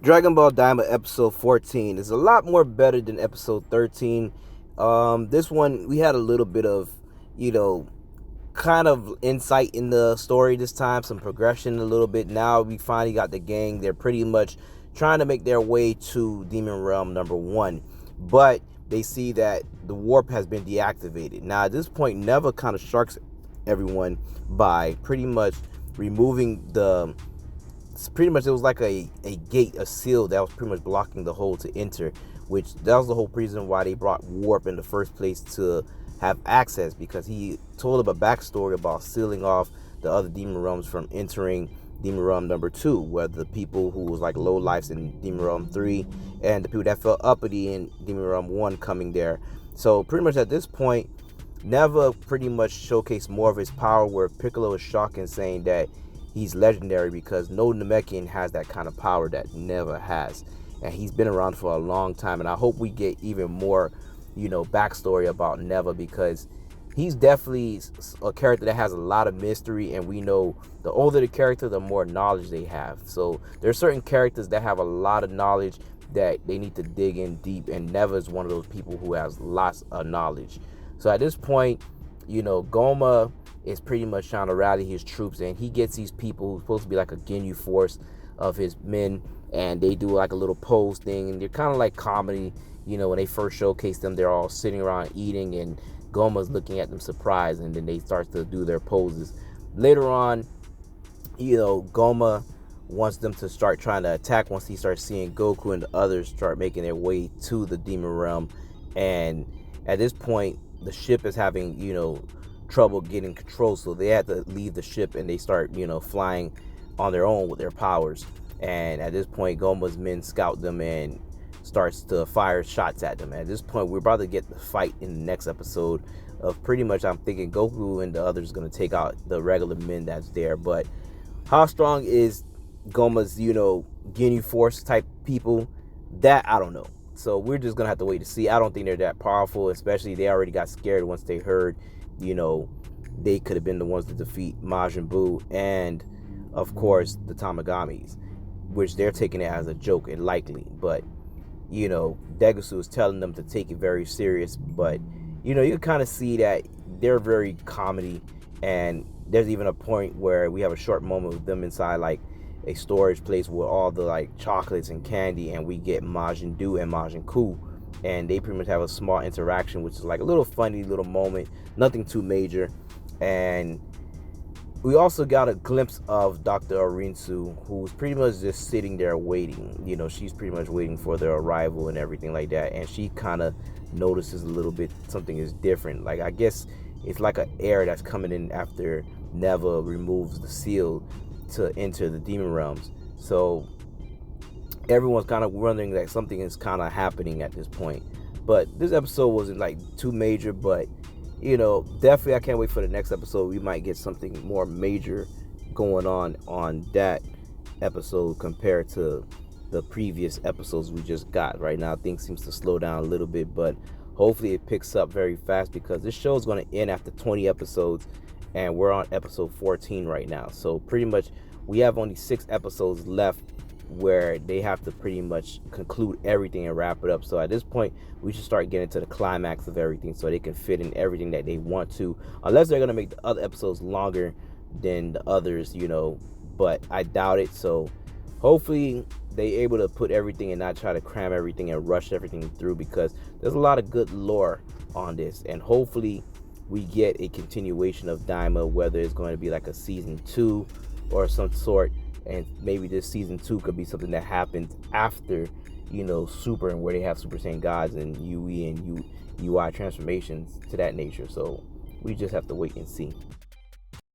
Dragon Ball Daima episode 14 is a lot more better than episode 13. This one, we had a little bit of, you know, kind of insight in the story this time, some progression a little bit. Now we finally got the gang. They're pretty much trying to make their way to Demon Realm number 1. But they see that the warp has been deactivated. Now at this point, Neva kind of sharks everyone by pretty much removing it was like a gate, a seal that was pretty much blocking the hole to enter, which that was the whole reason why they brought Warp in the first place, to have access, because he told them a backstory about sealing off the other demon realms from entering Demon Realm number 2, where the people who was like low lives in Demon Realm 3 and the people that felt uppity in Demon Realm 1 coming there. So pretty much at this point, Neva pretty much showcased more of his power, where Piccolo is shocking, saying that he's legendary because no Namekian has that kind of power that Neva has. And he's been around for a long time. And I hope we get even more, backstory about Neva, because he's definitely a character that has a lot of mystery. And we know the older the character, the more knowledge they have. So there's certain characters that have a lot of knowledge that they need to dig in deep. And Neva is one of those people who has lots of knowledge. So at this point, Goma is pretty much trying to rally his troops, and he gets these people who's supposed to be like a Ginyu force of his men, and they do like a little pose thing, and they're kind of like comedy. When they first showcase them, they're all sitting around eating, and Goma's looking at them surprised, and then they start to do their poses. Later on, Goma wants them to start trying to attack once he starts seeing Goku and the others start making their way to the Demon Realm. And at this point, the ship is having, trouble getting control, so they had to leave the ship, and they start flying on their own with their powers. And at this point, Goma's men scout them and starts to fire shots at them. At this point, we're about to get the fight in the next episode of pretty much, I'm thinking Goku and the others going to take out the regular men that's there. But how strong is Goma's Ginyu Force type people? That I don't know. So we're just gonna have to wait to see. I don't think they're that powerful, especially they already got scared once they heard they could have been the ones to defeat Majin Buu and, of course, the Tamagamis, which they're taking it as a joke and likely. But, Degusu is telling them to take it very serious. But, you kind of see that they're very comedy. And there's even a point where we have a short moment with them inside, like, a storage place with all the, like, chocolates and candy. And we get Majin Buu and Majin Ku. And they pretty much have a small interaction, which is like a little funny little moment, nothing too major. And we also got a glimpse of Dr. Arinsu, who's pretty much just sitting there waiting. She's pretty much waiting for their arrival and everything like that. And she kind of notices a little bit something is different. Like, I guess it's like an air that's coming in after Neva removes the seal to enter the demon realms. So everyone's kind of wondering that something is kind of happening at this point. But this episode wasn't like too major, but definitely I can't wait for the next episode. We might get something more major going on that episode compared to the previous episodes we just got. Right now things seems to slow down a little bit, but hopefully it picks up very fast, because this show is going to end after 20 episodes and we're on episode 14 right now. So pretty much we have only 6 episodes left, where they have to pretty much conclude everything and wrap it up. So at this point, we should start getting to the climax of everything, so they can fit in everything that they want to, unless they're going to make the other episodes longer than the others, but I doubt it. So hopefully they able to put everything and not try to cram everything and rush everything through, because there's a lot of good lore on this. And hopefully we get a continuation of Daima, whether it's going to be like a season 2 or some sort. And maybe this season 2 could be something that happens after, Super, and where they have Super Saiyan gods and UE and UI transformations to that nature. So we just have to wait and see.